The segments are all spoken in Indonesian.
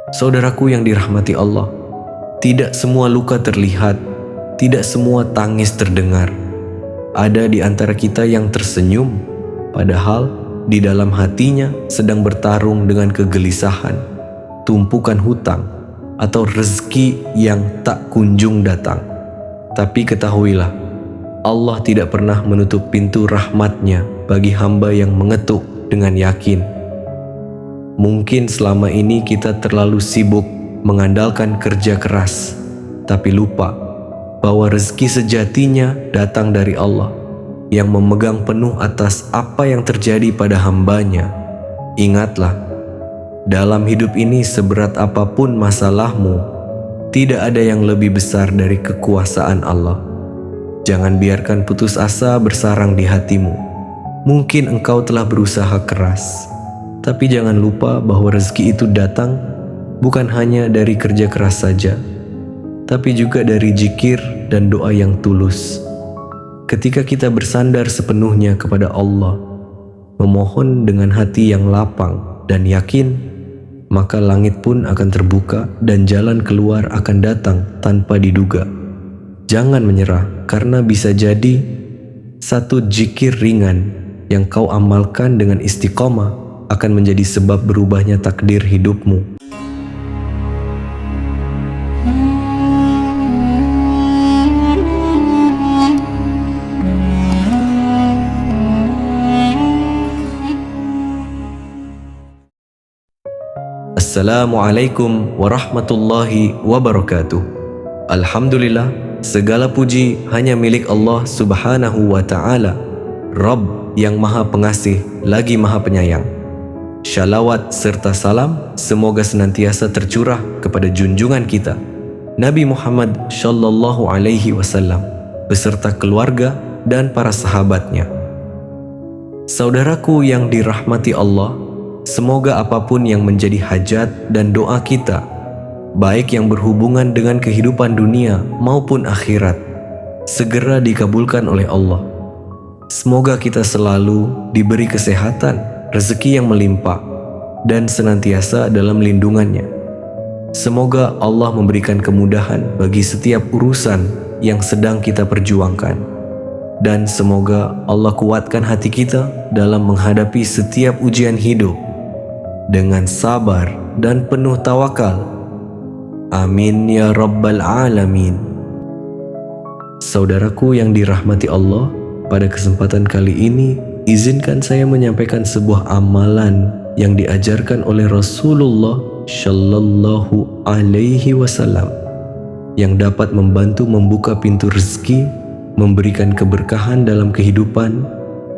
Saudaraku yang dirahmati Allah, tidak semua luka terlihat, tidak semua tangis terdengar. Ada di antara kita yang tersenyum, padahal di dalam hatinya sedang bertarung dengan kegelisahan, tumpukan hutang, atau rezeki yang tak kunjung datang. Tapi ketahuilah, Allah tidak pernah menutup pintu rahmat-Nya bagi hamba yang mengetuk dengan yakin. Mungkin selama ini kita terlalu sibuk mengandalkan kerja keras, tapi lupa bahwa rezeki sejatinya datang dari Allah yang memegang penuh atas apa yang terjadi pada hambanya. Ingatlah, dalam hidup ini seberat apapun masalahmu, tidak ada yang lebih besar dari kekuasaan Allah. Jangan biarkan putus asa bersarang di hatimu. Mungkin engkau telah berusaha keras, tapi jangan lupa bahwa rezeki itu datang bukan hanya dari kerja keras saja, tapi juga dari zikir dan doa yang tulus. Ketika kita bersandar sepenuhnya kepada Allah, memohon dengan hati yang lapang dan yakin, maka langit pun akan terbuka dan jalan keluar akan datang tanpa diduga. Jangan menyerah, karena bisa jadi satu zikir ringan yang kau amalkan dengan istiqomah akan menjadi sebab berubahnya takdir hidupmu. Assalamualaikum warahmatullahi wabarakatuh. Alhamdulillah, segala puji hanya milik Allah Subhanahu wa ta'ala, Rabb yang maha pengasih lagi maha penyayang. Shalawat serta salam semoga senantiasa tercurah kepada junjungan kita Nabi Muhammad Shallallahu Alaihi Wasallam beserta keluarga dan para sahabatnya. Saudaraku yang dirahmati Allah, semoga apapun yang menjadi hajat dan doa kita, baik yang berhubungan dengan kehidupan dunia maupun akhirat, segera dikabulkan oleh Allah. Semoga kita selalu diberi kesehatan, rezeki yang melimpah, dan senantiasa dalam lindungannya. Semoga Allah memberikan kemudahan bagi setiap urusan yang sedang kita perjuangkan. Dan semoga Allah kuatkan hati kita dalam menghadapi setiap ujian hidup dengan sabar dan penuh tawakal. Amin ya rabbal alamin. Saudaraku yang dirahmati Allah, pada kesempatan kali ini izinkan saya menyampaikan sebuah amalan yang diajarkan oleh Rasulullah Shallallahu Alaihi Wasallam yang dapat membantu membuka pintu rezeki, memberikan keberkahan dalam kehidupan,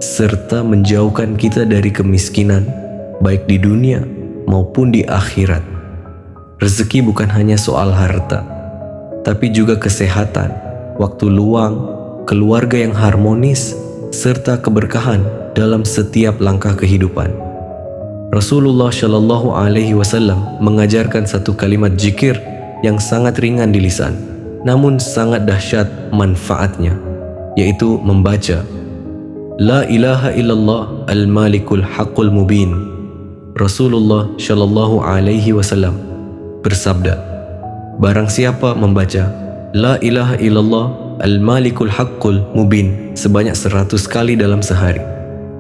serta menjauhkan kita dari kemiskinan, baik di dunia maupun di akhirat. Rezeki bukan hanya soal harta, tapi juga kesehatan, waktu luang, keluarga yang harmonis, serta keberkahan dalam setiap langkah kehidupan. Rasulullah Shallallahu Alaihi Wasallam mengajarkan satu kalimat zikir yang sangat ringan di lisan, namun sangat dahsyat manfaatnya, yaitu membaca La ilaha illallah al-malikul haqqul mubin. Rasulullah Shallallahu Alaihi Wasallam bersabda, barang siapa membaca La ilaha illallah al-malikul haqqul mubin sebanyak 100 kali dalam sehari,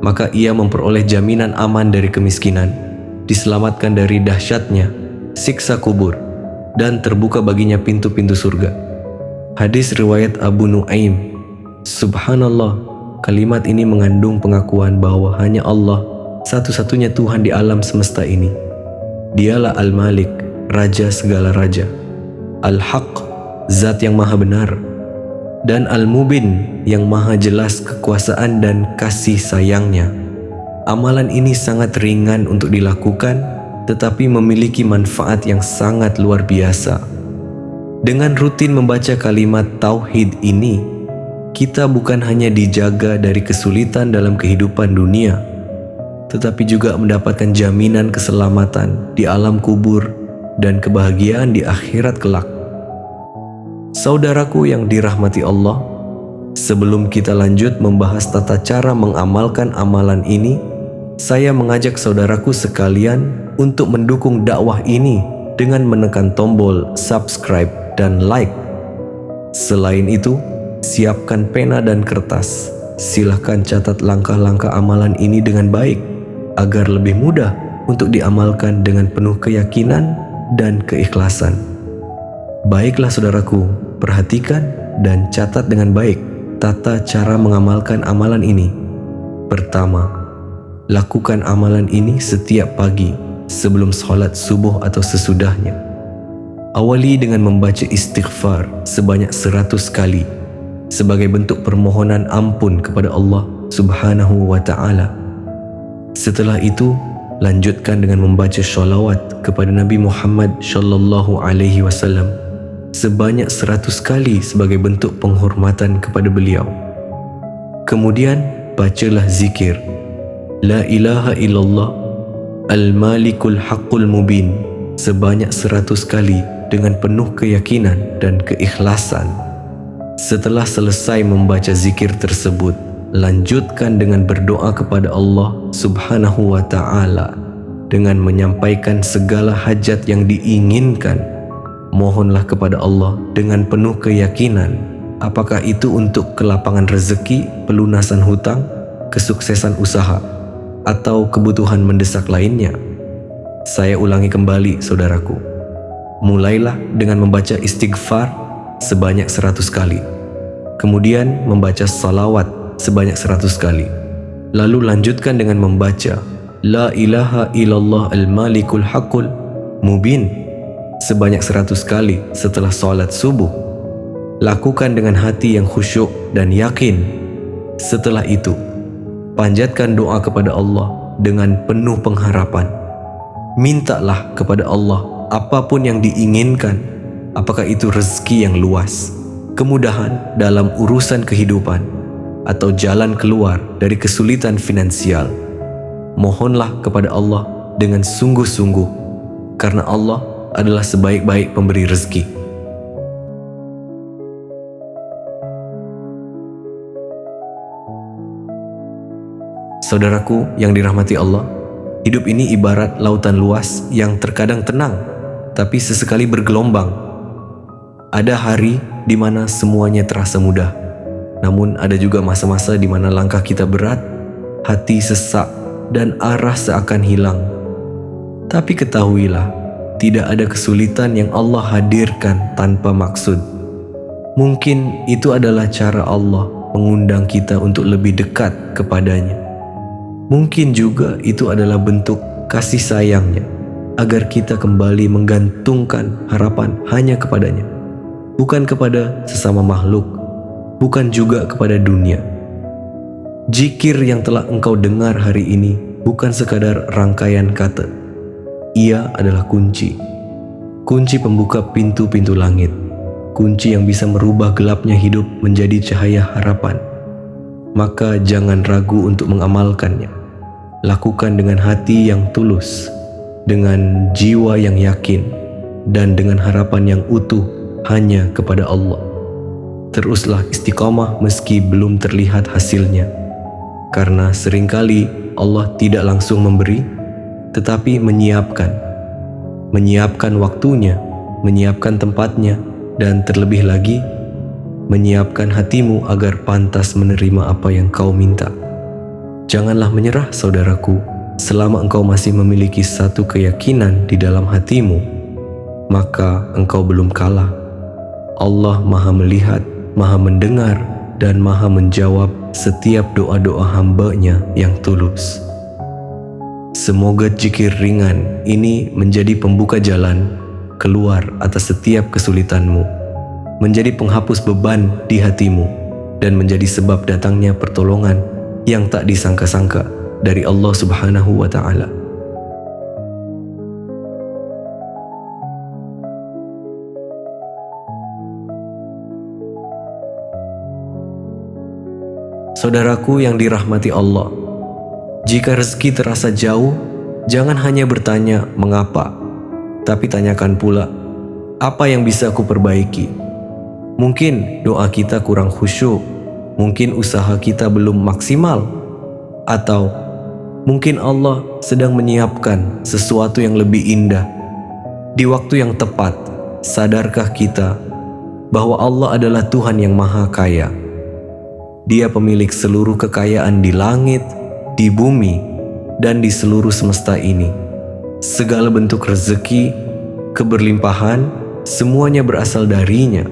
maka ia memperoleh jaminan aman dari kemiskinan, diselamatkan dari dahsyatnya siksa kubur, dan terbuka baginya pintu-pintu surga. Hadis riwayat Abu Nuaim. Subhanallah, kalimat ini mengandung pengakuan bahwa hanya Allah satu-satunya Tuhan di alam semesta ini. Dialah Al-Malik, Raja segala raja, Al-Haq, Zat yang maha benar, dan Al-Mubin yang maha jelas kekuasaan dan kasih sayangnya. Amalan ini sangat ringan untuk dilakukan, tetapi memiliki manfaat yang sangat luar biasa. Dengan rutin membaca kalimat tauhid ini, kita bukan hanya dijaga dari kesulitan dalam kehidupan dunia, tetapi juga mendapatkan jaminan keselamatan di alam kubur dan kebahagiaan di akhirat kelak. Saudaraku yang dirahmati Allah, sebelum kita lanjut membahas tata cara mengamalkan amalan ini, saya mengajak saudaraku sekalian untuk mendukung dakwah ini dengan menekan tombol subscribe dan like. Selain itu, siapkan pena dan kertas. Silahkan catat langkah-langkah amalan ini dengan baik agar lebih mudah untuk diamalkan dengan penuh keyakinan dan keikhlasan. Baiklah saudaraku, perhatikan dan catat dengan baik tata cara mengamalkan amalan ini. Pertama, lakukan amalan ini setiap pagi sebelum sholat subuh atau sesudahnya. Awali dengan membaca istighfar sebanyak 100 kali sebagai bentuk permohonan ampun kepada Allah Subhanahu wa ta'ala. Setelah itu, lanjutkan dengan membaca sholawat kepada Nabi Muhammad sallallahu alaihi wasallam sebanyak 100 kali sebagai bentuk penghormatan kepada beliau. Kemudian, bacalah zikir La ilaha illallah Al-Malikul Haqqul Mubin sebanyak 100 kali dengan penuh keyakinan dan keikhlasan. Setelah selesai membaca zikir tersebut, lanjutkan dengan berdoa kepada Allah Subhanahu wa ta'ala dengan menyampaikan segala hajat yang diinginkan. Mohonlah kepada Allah dengan penuh keyakinan, apakah itu untuk kelapangan rezeki, pelunasan hutang, kesuksesan usaha, atau kebutuhan mendesak lainnya. Saya ulangi kembali saudaraku. Mulailah dengan membaca istighfar sebanyak 100 kali. Kemudian membaca salawat sebanyak 100 kali. Lalu lanjutkan dengan membaca La ilaha illallah al-malikul haqqul mubin sebanyak 100 kali setelah sholat subuh. Lakukan dengan hati yang khusyuk dan yakin. Setelah itu, panjatkan doa kepada Allah dengan penuh pengharapan. Mintalah kepada Allah apapun yang diinginkan, apakah itu rezeki yang luas, kemudahan dalam urusan kehidupan, atau jalan keluar dari kesulitan finansial. Mohonlah kepada Allah dengan sungguh-sungguh, karena Allah adalah sebaik-baik pemberi rezeki. Saudaraku yang dirahmati Allah, hidup ini ibarat lautan luas yang terkadang tenang, tapi sesekali bergelombang. Ada hari di mana semuanya terasa mudah, namun ada juga masa-masa di mana langkah kita berat, hati sesak, dan arah seakan hilang. Tapi ketahuilah, tidak ada kesulitan yang Allah hadirkan tanpa maksud. Mungkin itu adalah cara Allah mengundang kita untuk lebih dekat kepadanya. Mungkin juga itu adalah bentuk kasih sayangnya, agar kita kembali menggantungkan harapan hanya kepadanya, bukan kepada sesama makhluk, bukan juga kepada dunia. Zikir yang telah engkau dengar hari ini bukan sekadar rangkaian kata. Ia adalah kunci pembuka pintu-pintu langit, kunci yang bisa merubah gelapnya hidup menjadi cahaya harapan. Maka jangan ragu untuk mengamalkannya. Lakukan dengan hati yang tulus, dengan jiwa yang yakin, dan dengan harapan yang utuh hanya kepada Allah. Teruslah istiqamah meski belum terlihat hasilnya, karena seringkali Allah tidak langsung memberi, tetapi menyiapkan waktunya, menyiapkan tempatnya, dan terlebih lagi menyiapkan hatimu agar pantas menerima apa yang kau minta. Janganlah menyerah saudaraku, selama engkau masih memiliki satu keyakinan di dalam hatimu, maka engkau belum kalah. Allah Maha melihat, Maha mendengar, dan Maha menjawab setiap doa-doa hamba-Nya yang tulus. Semoga zikir ringan ini menjadi pembuka jalan keluar atas setiap kesulitanmu, menjadi penghapus beban di hatimu, dan menjadi sebab datangnya pertolongan yang tak disangka-sangka dari Allah Subhanahu wa ta'ala. Saudaraku yang dirahmati Allah, jika rezeki terasa jauh, jangan hanya bertanya mengapa, tapi tanyakan pula, apa yang bisa aku perbaiki? Mungkin doa kita kurang khusyuk, mungkin usaha kita belum maksimal, atau mungkin Allah sedang menyiapkan sesuatu yang lebih indah. Di waktu yang tepat, sadarkah kita bahwa Allah adalah Tuhan yang Maha Kaya? Dia pemilik seluruh kekayaan di langit, di bumi, dan di seluruh semesta ini. Segala bentuk rezeki, keberlimpahan, semuanya berasal darinya.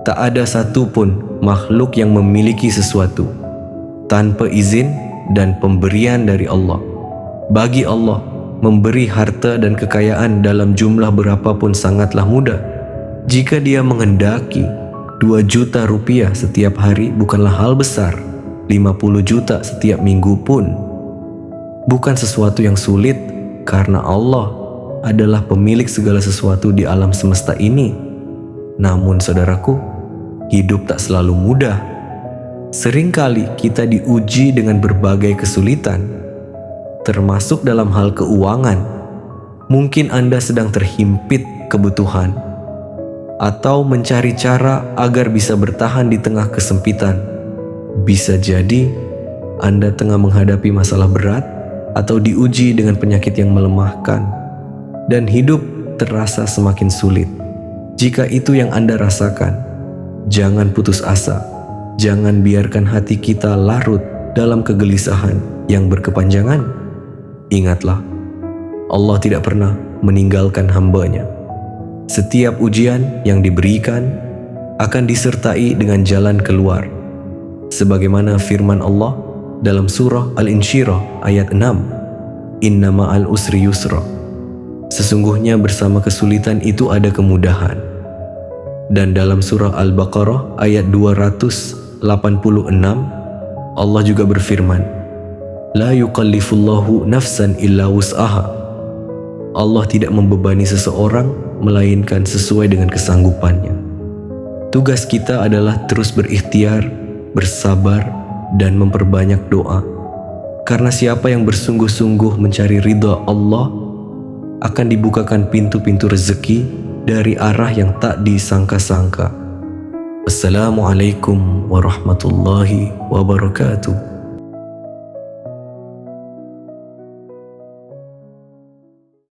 Tak ada satupun makhluk yang memiliki sesuatu tanpa izin dan pemberian dari Allah. Bagi Allah, memberi harta dan kekayaan dalam jumlah berapapun sangatlah mudah. Jika Dia menghendaki 2 juta rupiah setiap hari bukanlah hal besar. 50 juta setiap minggu pun bukan sesuatu yang sulit, karena Allah adalah pemilik segala sesuatu di alam semesta ini. Namun saudaraku, hidup tak selalu mudah. Seringkali kita diuji dengan berbagai kesulitan, termasuk dalam hal keuangan. Mungkin Anda sedang terhimpit kebutuhan, atau mencari cara agar bisa bertahan di tengah kesempitan. Bisa jadi Anda tengah menghadapi masalah berat atau diuji dengan penyakit yang melemahkan, dan hidup terasa semakin sulit. Jika itu yang Anda rasakan, jangan putus asa. Jangan biarkan hati kita larut dalam kegelisahan yang berkepanjangan. Ingatlah, Allah tidak pernah meninggalkan hamba-Nya. Setiap ujian yang diberikan akan disertai dengan jalan keluar. Sebagaimana firman Allah dalam surah Al-Insyirah ayat 6, Inna ma'al usri yusra. Sesungguhnya bersama kesulitan itu ada kemudahan. Dan dalam surah Al-Baqarah ayat 286, Allah juga berfirman, La yukallifullahu nafsan illa wus'aha. Allah tidak membebani seseorang melainkan sesuai dengan kesanggupannya. Tugas kita adalah terus berikhtiar, bersabar, dan memperbanyak doa. Karena siapa yang bersungguh-sungguh mencari ridha Allah, akan dibukakan pintu-pintu rezeki dari arah yang tak disangka-sangka. Assalamualaikum warahmatullahi wabarakatuh.